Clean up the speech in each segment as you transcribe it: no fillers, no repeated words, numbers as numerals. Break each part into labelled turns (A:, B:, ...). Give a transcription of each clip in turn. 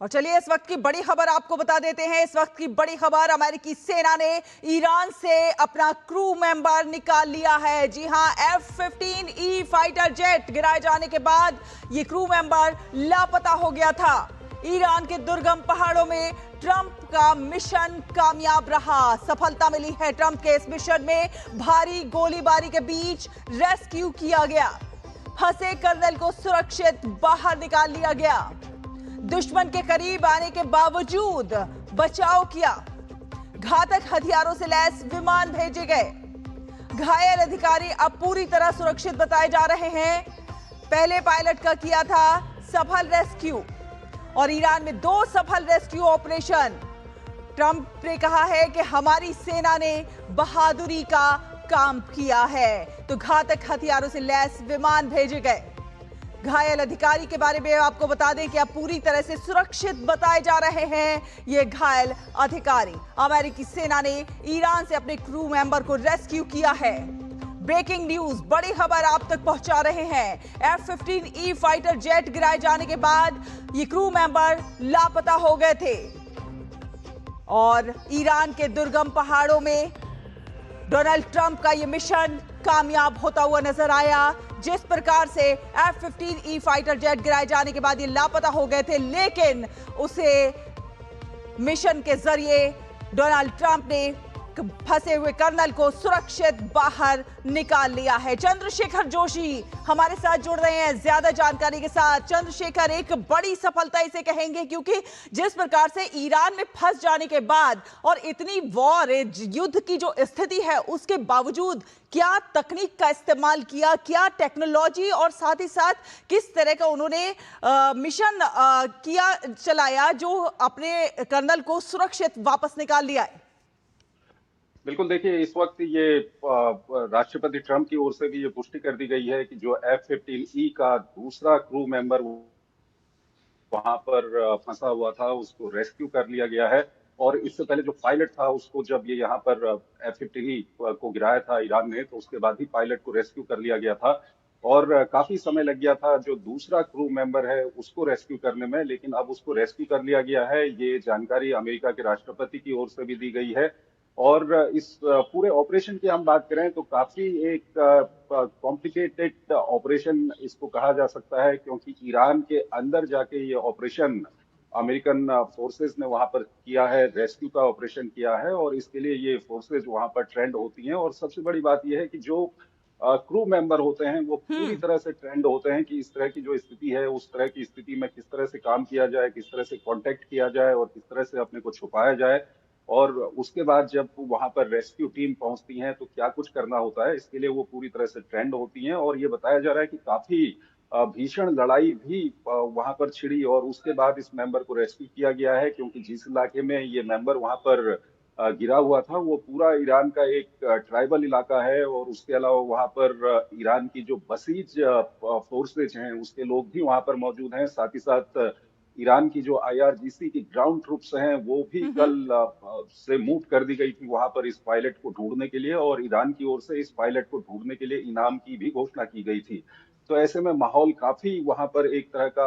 A: और चलिए इस वक्त की बड़ी खबर आपको बता देते हैं। इस वक्त की बड़ी खबर, अमेरिकी सेना ने ईरान से अपना क्रू मेंबर निकाल लिया है। जी हां, F-15E फाइटर जेट गिराए जाने के बाद ये क्रू मेंबर लापता हो गया था। ईरान के दुर्गम पहाड़ों में ट्रंप का मिशन कामयाब रहा। सफलता मिली है ट्रंप के इस मिशन में। भारी गोलीबारी के बीच रेस्क्यू किया गया। फंसे कर्नल को सुरक्षित बाहर निकाल लिया गया। दुश्मन के करीब आने के बावजूद बचाव किया। घातक हथियारों से लैस विमान भेजे गए। घायल अधिकारी अब पूरी तरह सुरक्षित बताए जा रहे हैं। पहले पायलट का किया था सफल रेस्क्यू और ईरान में 2 सफल रेस्क्यू ऑपरेशन। ट्रंप ने कहा है कि हमारी सेना ने बहादुरी का काम किया है। तो घातक हथियारों से लैस विमान भेजे गए। घायल अधिकारी के बारे में आपको बता दें कि अब पूरी तरह से सुरक्षित बताए जा रहे हैं ये घायल अधिकारी। अमेरिकी सेना ने ईरान से अपने क्रू मेंबर को रेस्क्यू किया है। ब्रेकिंग न्यूज, बड़ी खबर आप तक पहुंचा रहे हैं। F-15E फाइटर जेट गिराए जाने के बाद ये क्रू मेंबर लापता हो गए थे और ईरान के दुर्गम पहाड़ों में डोनाल्ड ट्रंप का यह मिशन कामयाब होता हुआ नजर आया। जिस प्रकार से F-15E फाइटर जेट गिराए जाने के बाद ये लापता हो गए थे, लेकिन उसे मिशन के जरिए डोनाल्ड ट्रंप ने फंसे हुए कर्नल को सुरक्षित बाहर निकाल लिया है। चंद्रशेखर जोशी हमारे साथ जुड़ रहे हैं ज्यादा जानकारी के साथ। चंद्रशेखर, एक बड़ी सफलता इसे कहेंगे, क्योंकि जिस प्रकार से ईरान में फंस जाने के बाद और इतनी वॉर युद्ध की जो स्थिति है उसके बावजूद क्या तकनीक का इस्तेमाल किया, क्या टेक्नोलॉजी और साथ ही साथ किस तरह का उन्होंने मिशन किया चलाया जो अपने कर्नल को सुरक्षित वापस निकाल लिया है।
B: बिल्कुल, देखिए इस वक्त ये राष्ट्रपति ट्रंप की ओर से भी ये पुष्टि कर दी गई है कि जो F-15E का दूसरा क्रू मेंबर वहां पर फंसा हुआ था उसको रेस्क्यू कर लिया गया है। और इससे पहले जो पायलट था उसको जब ये यहाँ पर F-15E को गिराया था ईरान ने, तो उसके बाद ही पायलट को रेस्क्यू कर लिया गया था और काफी समय लग गया था जो दूसरा क्रू मेंबर है उसको रेस्क्यू करने में, लेकिन अब उसको रेस्क्यू कर लिया गया है। ये जानकारी अमेरिका के राष्ट्रपति की ओर से भी दी गई है। और इस पूरे ऑपरेशन की हम बात करें तो काफी एक कॉम्प्लिकेटेड ऑपरेशन इसको कहा जा सकता है, क्योंकि ईरान के अंदर जाके ये ऑपरेशन अमेरिकन फोर्सेस ने वहां पर किया है, रेस्क्यू का ऑपरेशन किया है और इसके लिए ये फोर्सेस वहां पर ट्रेंड होती हैं। और सबसे बड़ी बात यह है कि जो क्रू मेंबर होते हैं वो पूरी तरह से ट्रेंड होते हैं कि इस तरह की जो स्थिति है उस तरह की स्थिति में किस तरह से काम किया जाए, किस तरह से कांटेक्ट किया जाए और किस तरह से अपने को छुपाया जाए। और उसके बाद जब वहां पर रेस्क्यू टीम पहुंचती है तो क्या कुछ करना होता है, इसके लिए वो पूरी तरह से ट्रेंड होती हैं। और ये बताया जा रहा है कि काफी भीषण लड़ाई भी वहां पर छिड़ी और उसके बाद इस मेंबर को रेस्क्यू किया गया है, क्योंकि जिस इलाके में ये मेंबर वहां पर गिरा हुआ था वो पूरा ईरान का एक ट्राइबल इलाका है। और उसके अलावा वहां पर ईरान की जो बसीज फोर्सेज हैं उसके लोग भी वहां पर मौजूद हैं। साथ ही साथ ईरान की जो IRGC की ग्राउंड ट्रूप्स हैं वो भी कल से मूव कर दी गई थी वहां पर इस पायलट को ढूंढने के लिए, और ईरान की ओर से इस पायलट को ढूंढने के लिए इनाम की भी घोषणा की गई थी। तो ऐसे में माहौल काफी वहां पर एक तरह का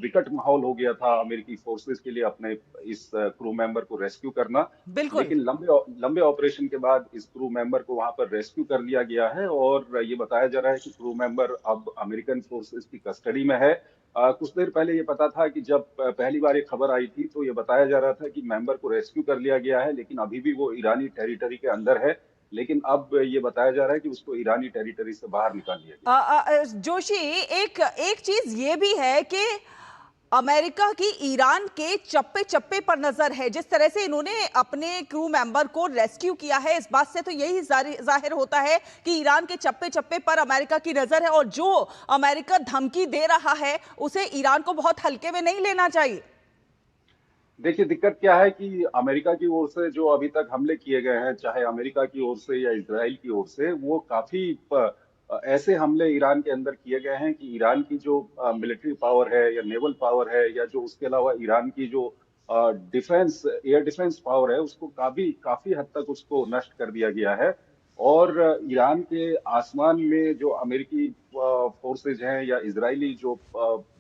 B: विकट माहौल हो गया था अमेरिकी फोर्सेस के लिए अपने इस क्रू मेंबर को रेस्क्यू करना।
A: बिल्कुल।
B: लेकिन लंबे लंबे ऑपरेशन के बाद इस क्रू मेंबर को वहां पर रेस्क्यू कर लिया गया है और ये बताया जा रहा है कि क्रू मेंबर अब अमेरिकन फोर्सेस की कस्टडी में है। कुछ देर पहले ये पता था कि जब पहली बार ये खबर आई थी तो ये बताया जा रहा था कि मेंबर को रेस्क्यू कर लिया गया है, लेकिन अभी भी वो ईरानी टेरिटरी के अंदर है। लेकिन अब ये बताया जा रहा है कि उसको ईरानी टेरिटरी से बाहर निकाल लिया गया।
A: जोशी, एक एक चीज ये भी है कि अमेरिका की ईरान के चप्पे चप्पे पर नजर है। जिस तरह से इन्होंने अपने क्रू मेंबर को रेस्क्यू किया है, इस बात से तो यही जाहिर होता है कि ईरान के चप्पे चप्पे पर अमेरिका की नजर है और जो अमेरिका धमकी दे रहा है उसे ईरान को बहुत हल्के में नहीं लेना चाहिए।
B: देखिए दिक्कत क्या है कि अमेरिका की ओर से जो अभी तक हमले किए गए हैं, चाहे अमेरिका की ओर से या इजराइल की ओर से, वो काफी ऐसे हमले ईरान के अंदर किए गए हैं कि ईरान की जो मिलिट्री पावर है या नेवल पावर है या जो उसके अलावा ईरान की जो डिफेंस एयर डिफेंस पावर है उसको काफी काफी हद तक उसको नष्ट कर दिया गया है। और ईरान के आसमान में जो अमेरिकी फोर्सेज हैं या इजरायली जो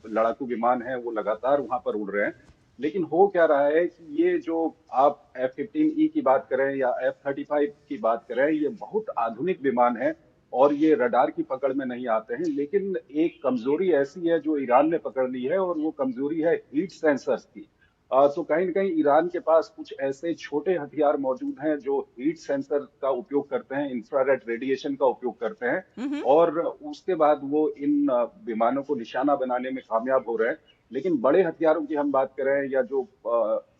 B: लड़ाकू विमान हैं वो लगातार वहां पर उड़ रहे हैं। लेकिन हो क्या रहा है कि ये जो आप F-15E की बात करें या F-35 की बात करें, ये बहुत आधुनिक विमान है और ये रडार की पकड़ में नहीं आते हैं। लेकिन एक कमजोरी ऐसी है जो ईरान ने पकड़ ली है और वो कमजोरी है हीट सेंसर्स की। तो कहीं न कहीं ईरान के पास कुछ ऐसे छोटे हथियार मौजूद हैं जो हीट सेंसर का उपयोग करते हैं, इंफ्रारेड रेडिएशन का उपयोग करते हैं और उसके बाद वो इन विमानों को निशाना बनाने में कामयाब हो रहे हैं। लेकिन बड़े हथियारों की हम बात करें या जो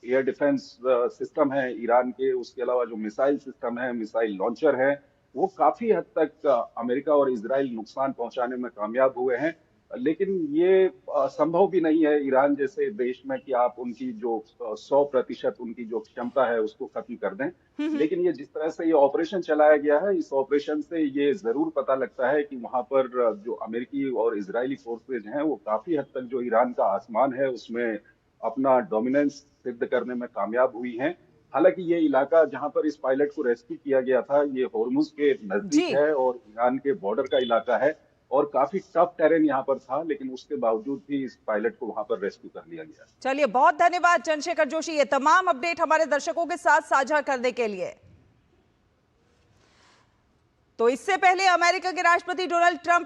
B: एयर डिफेंस सिस्टम है ईरान के, उसके अलावा जो मिसाइल सिस्टम है, मिसाइल लॉन्चर है, वो काफी हद तक अमेरिका और इजराइल नुकसान पहुंचाने में कामयाब हुए हैं। लेकिन ये संभव भी नहीं है ईरान जैसे देश में कि आप उनकी जो 100% उनकी जो क्षमता है उसको खत्म कर दें। लेकिन ये जिस तरह से ये ऑपरेशन चलाया गया है, इस ऑपरेशन से ये जरूर पता लगता है कि वहां पर जो अमेरिकी और इजरायली फोर्सेज हैं वो काफी हद तक जो ईरान का आसमान है उसमें अपना डोमिनेंस सिद्ध करने में कामयाब हुई हैं। हालांकि ये इलाका जहां पर इस पायलट को रेस्क्यू किया गया था, ये होर्मुज के
A: जी,
B: नजदीक है और ईरान के बॉर्डर का इलाका है और काफी टफ टेरेन यहाँ पर था, लेकिन उसके बावजूद भी इस पायलट को वहां पर रेस्क्यू कर लिया गया।
A: चलिए बहुत धन्यवाद चंद्रशेखर जोशी, ये तमाम अपडेट हमारे दर्शकों के साथ साझा करने के लिए। तो इससे पहले अमेरिका के राष्ट्रपति डोनाल्ड ट्रंप